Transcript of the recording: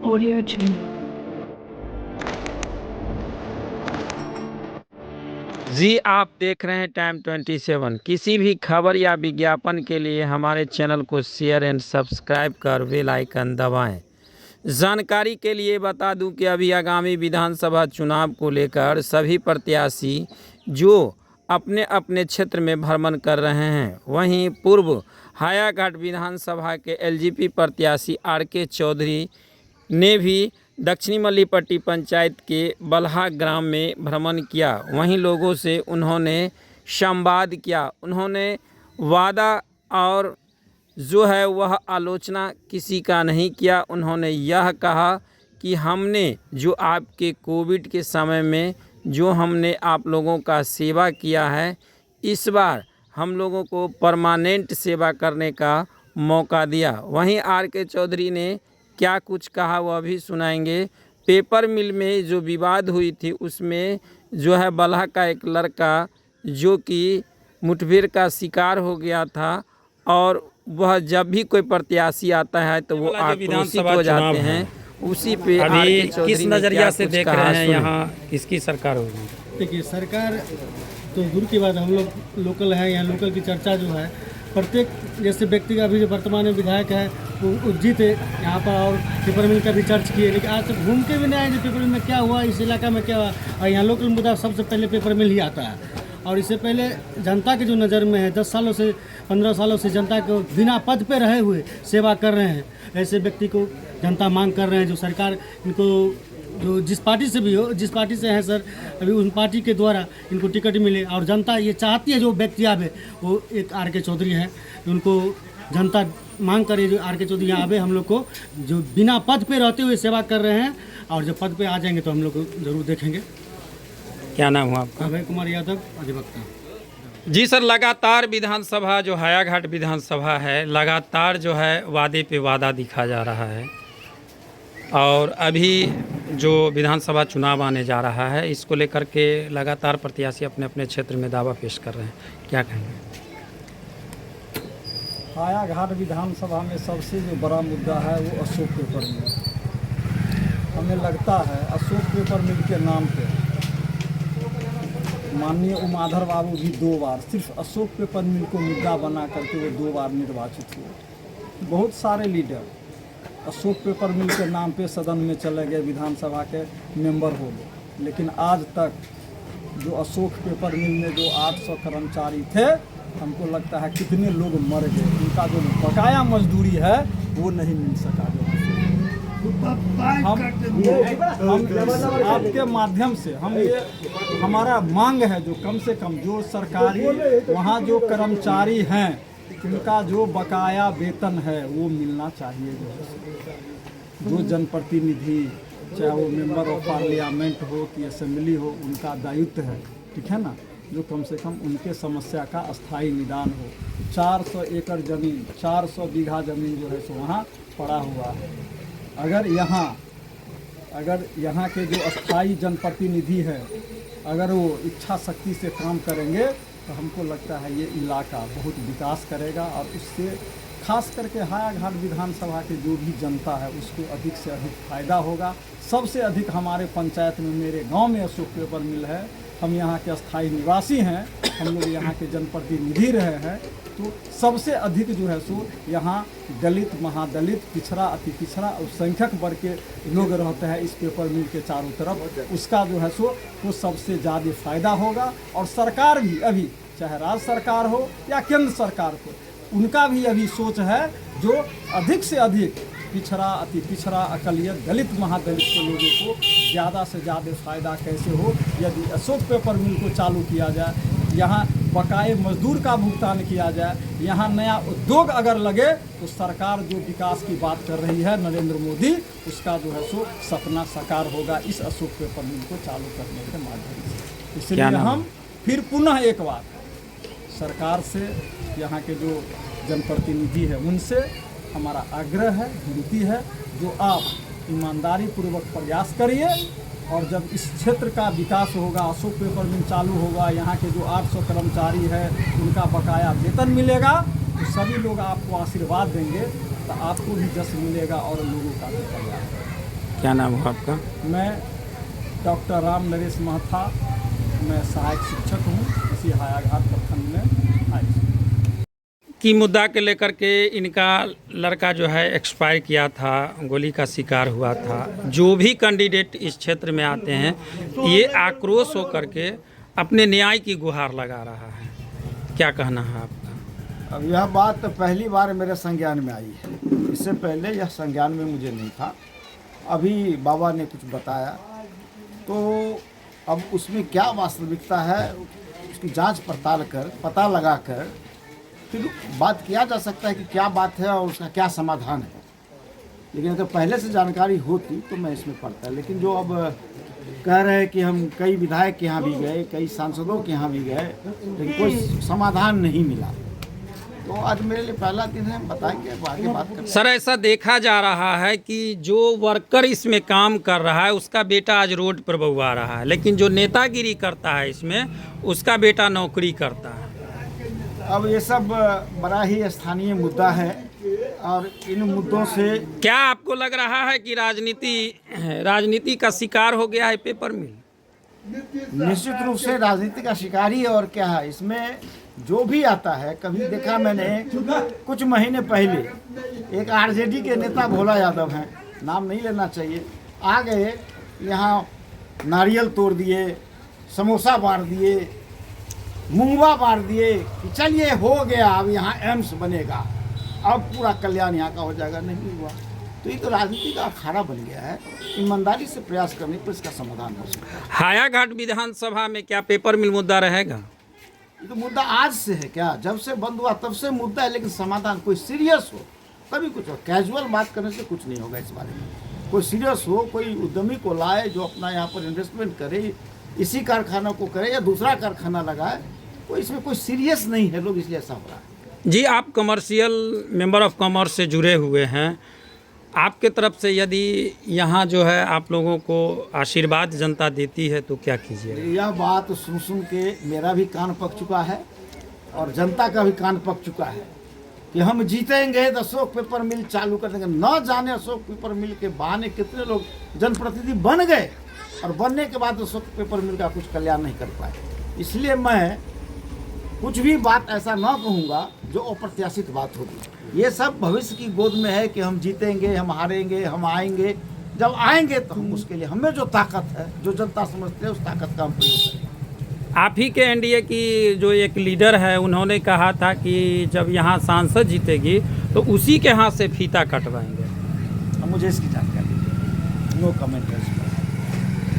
Audio Jungle. जी आप देख रहे हैं टाइम 27। किसी भी खबर या विज्ञापन के लिए हमारे चैनल को शेयर एंड सब्सक्राइब कर बेल आइकन दबाएं। जानकारी के लिए बता दूं कि अभी आगामी विधानसभा चुनाव को लेकर सभी प्रत्याशी जो अपने अपने क्षेत्र में भ्रमण कर रहे हैं, वहीं पूर्व हायाघाट विधानसभा के एलजेपी प्रत्याशी आर.के. चौधरी ने भी दक्षिणी मल्लीपट्टी पंचायत के बल्हा ग्राम में भ्रमण किया। वहीं लोगों से उन्होंने संवाद किया। उन्होंने वादा और जो है वह आलोचना किसी का नहीं किया। उन्होंने यह कहा कि हमने जो आपके कोविड के समय में जो हमने आप लोगों का सेवा किया है, इस बार हम लोगों को परमानेंट सेवा करने का मौका दिया। वहीं आर.के. चौधरी ने क्या कुछ कहा वह भी सुनाएंगे। पेपर मिल में जो विवाद हुई थी उसमें जो है बल्हा का एक लड़का जो कि मुठभेड़ का शिकार हो गया था, और वह जब भी कोई प्रत्याशी आता है तो वो आक्रोशित हो जाते हैं। उसी पे अभी आर.के. चौधरी किस ने नज़रिया क्या से कुछ देख कहा, रहे हैं सुनिए। यहाँ किसकी सरकार होगी? देखिए, सरकार तो दूर की बात है, हम लोग लोकल हैं। यहाँ लोकल की चर्चा जो है प्रत्येक जैसे व्यक्ति का अभी जो वर्तमान में विधायक है वो जीते यहाँ पर, और पेपर मिल का भी चर्च किए, लेकिन आज तक घूम के भी नहीं आए कि पेपर मिल में क्या हुआ, इस इलाका में क्या हुआ। और यहाँ लोकल मुद्दा सबसे पहले पेपर मिल ही आता है। और इससे पहले जनता के जो नज़र में है, 10 सालों से 15 सालों से जनता को बिना पद पे रहे हुए सेवा कर रहे हैं, ऐसे व्यक्ति को जनता मांग कर रहे हैं। जो सरकार इनको जो जिस पार्टी से भी हो, जिस पार्टी से है सर, अभी उन पार्टी के द्वारा इनको टिकट मिले, और जनता ये चाहती है जो व्यक्ति आवे वो एक आर.के. चौधरी हैं। उनको जनता मांग करे जो आर.के. चौधरी यहाँ आवे, हम लोग को जो बिना पद पे रहते हुए सेवा कर रहे हैं, और जब पद पे आ जाएंगे तो हम लोग जरूर देखेंगे। क्या नाम हुआ आपका? अभय कुमार यादव, अधिवक्ता। जी सर, लगातार विधानसभा जो हायाघाट विधानसभा है, लगातार जो है वादे पे वादा दिखा जा रहा है, और अभी जो विधानसभा चुनाव आने जा रहा है इसको लेकर के लगातार प्रत्याशी अपने अपने क्षेत्र में दावा पेश कर रहे हैं, क्या कहेंगे? हायाघाट विधानसभा में सबसे जो बड़ा मुद्दा है वो अशोक पेपर मिल। हमें लगता है अशोक पेपर मिल के नाम पे माननीय उमाधर बाबू भी 2 बार सिर्फ अशोक पेपर मिल को मुद्दा बना करके वो 2 बार निर्वाचित हुए। बहुत सारे लीडर अशोक पेपर मिल के नाम पे सदन में चले गए, विधानसभा के मेंबर हो गए, लेकिन आज तक जो अशोक पेपर मिल में जो 800 कर्मचारी थे, हमको लगता है कितने लोग मर गए, उनका जो बकाया मजदूरी है वो नहीं मिल सका। हम आपके माध्यम से हम ये हमारा मांग है जो कम से कम जो सरकारी वहाँ जो कर्मचारी हैं उनका जो बकाया वेतन है वो मिलना चाहिए। जो जनप्रतिनिधि, चाहे वो मेंबर ऑफ पार्लियामेंट हो कि असेंबली हो, उनका दायित्व है, ठीक है ना, जो कम से कम उनके समस्या का अस्थाई निदान हो। 400 एकड़ ज़मीन, 400 बीघा ज़मीन जो है सो वहाँ पड़ा हुआ है। अगर यहाँ के जो अस्थाई जनप्रतिनिधि है अगर वो इच्छा शक्ति से काम करेंगे तो हमको लगता है ये इलाका बहुत विकास करेगा, और उससे खास करके हायाघाट विधानसभा के जो भी जनता है उसको अधिक से अधिक फ़ायदा होगा। सबसे अधिक हमारे पंचायत में, मेरे गांव में अशोक पेपर मिल है, हम यहाँ के अस्थाई निवासी हैं, हम लोग यहाँ के जनप्रतिनिधि रहे हैं, तो सबसे अधिक जो है सो यहाँ दलित, महादलित, पिछड़ा, अति पिछड़ा और संख्यक वर्ग के लोग रहते हैं इस पेपर मिल के चारों तरफ। उसका जो है सो वो सबसे ज़्यादा फ़ायदा होगा। और सरकार भी अभी, चाहे राज्य सरकार हो या केंद्र सरकार हो, उनका भी अभी सोच है जो अधिक से अधिक पिछड़ा, अति पिछड़ा, अकलियत, दलित, महादलित के लोगों को ज़्यादा से ज़्यादा फ़ायदा कैसे हो। यदि अशोक पेपर मिल को चालू किया जाए, यहाँ बकाए मजदूर का भुगतान किया जाए, यहाँ नया उद्योग अगर लगे, तो सरकार जो विकास की बात कर रही है नरेंद्र मोदी, उसका जो है सो सपना साकार होगा इस अशोक पेपर मिल को चालू करने के माध्यम से। इसलिए हम फिर पुनः एक बार सरकार से, यहाँ के जो जनप्रतिनिधि है उनसे हमारा आग्रह है, विनती है, जो आप ईमानदारी पूर्वक प्रयास करिए, और जब इस क्षेत्र का विकास होगा, अशोक पेपर मिल चालू होगा, यहाँ के जो 800 कर्मचारी है उनका बकाया वेतन मिलेगा, तो सभी लोग आपको आशीर्वाद देंगे, तो आपको भी जश्न मिलेगा और लोगों का भी कल्याण। क्या नाम हुआ आपका? मैं डॉक्टर राम नरेश महथा, मैं सहायक शिक्षक हूँ इसी हायाघाट प्रखंड में हाई स्कूल। की मुद्दा के लेकर के इनका लड़का जो है एक्सपायर किया था, गोली का शिकार हुआ था। जो भी कैंडिडेट इस क्षेत्र में आते हैं ये आक्रोश होकर के अपने न्याय की गुहार लगा रहा है। क्या कहना है आपका? अब यह बात पहली बार मेरे संज्ञान में आई है, इससे पहले यह संज्ञान में मुझे नहीं था। अभी बाबा ने कुछ बताया तो अब उसमें क्या वास्तविकता है उसकी जांच पड़ताल कर पता लगाकर फिर बात किया जा सकता है कि क्या बात है और उसका क्या समाधान है। लेकिन अगर पहले से जानकारी होती तो मैं इसमें पड़ता। लेकिन जो अब कह रहे हैं कि हम कई विधायक के यहाँ भी गए, कई सांसदों के यहाँ भी गए, लेकिन कोई समाधान नहीं मिला, तो आज मेरे लिए पहला दिन है, बताएंगे आगे बात करेंगे। सर, ऐसा देखा जा रहा है कि जो वर्कर इसमें काम कर रहा है उसका बेटा आज रोड पर बउआ रहा है, लेकिन जो नेतागिरी करता है इसमें उसका बेटा नौकरी करता है। अब ये सब बड़ा ही स्थानीय मुद्दा है और इन मुद्दों से क्या आपको लग रहा है कि राजनीति का शिकार हो गया है पेपर मिल? निश्चित रूप से राजनीति का शिकार ही और क्या है। इसमें जो भी आता है, कभी देखा मैंने कुछ महीने पहले एक आरजेडी के नेता भोला यादव हैं, नाम नहीं लेना चाहिए, आ गए यहाँ नारियल तोड़ दिए, समोसा बांट दिए, मुंगवा बांट दिए कि चलिए हो गया, अब यहाँ एम्स बनेगा, अब पूरा कल्याण यहाँ का हो जाएगा। नहीं हुआ। तो ये तो राजनीति का अखाड़ा बन गया है। ईमानदारी से प्रयास करने पर इसका समाधान हो सकता है। हायाघाट विधानसभा में क्या पेपर मिल मुद्दा रहेगा? ये तो मुद्दा आज से है क्या, जब से बंद हुआ तब से मुद्दा है, लेकिन समाधान कोई सीरियस हो तभी कुछ हो। कैजुअल बात करने से कुछ नहीं होगा इस बारे में। कोई सीरियस हो, कोई उद्यमी को लाए जो अपना यहाँ पर इन्वेस्टमेंट करे, इसी कारखाना को करे या दूसरा कारखाना लगाए, कोई इसमें कोई सीरियस नहीं है लोग, इसलिए ऐसा हो रहा है। जी, आप कमर्शियल मेंबर ऑफ कॉमर्स से जुड़े हुए हैं, आपके तरफ से यदि यहाँ जो है आप लोगों को आशीर्वाद जनता देती है तो क्या कीजिए? यह बात सुन सुन के मेरा भी कान पक चुका है और जनता का भी कान पक चुका है कि हम जीतेंगे तो अशोक पेपर मिल चालू कर देंगे। न जाने अशोक पेपर मिल के बहाने कितने लोग जनप्रतिनिधि बन गए और बनने के बाद अशोक पेपर मिल का कुछ कल्याण नहीं कर पाए। इसलिए मैं कुछ भी बात ऐसा न कहूँगा जो अप्रत्याशित बात होगी। ये सब भविष्य की गोद में है कि हम जीतेंगे, हम हारेंगे, हम आएंगे। जब आएंगे तो हम उसके लिए हमें जो ताकत है, जो जनता समझते है, उस ताकत का हम प्रयोग करेंगे। आप ही के एनडीए की जो एक लीडर है उन्होंने कहा था कि जब यहाँ सांसद जीतेगी तो उसी के हाथ से फीता कटवाएंगे। अब मुझे इसकी जानकारी नो कमेंट है।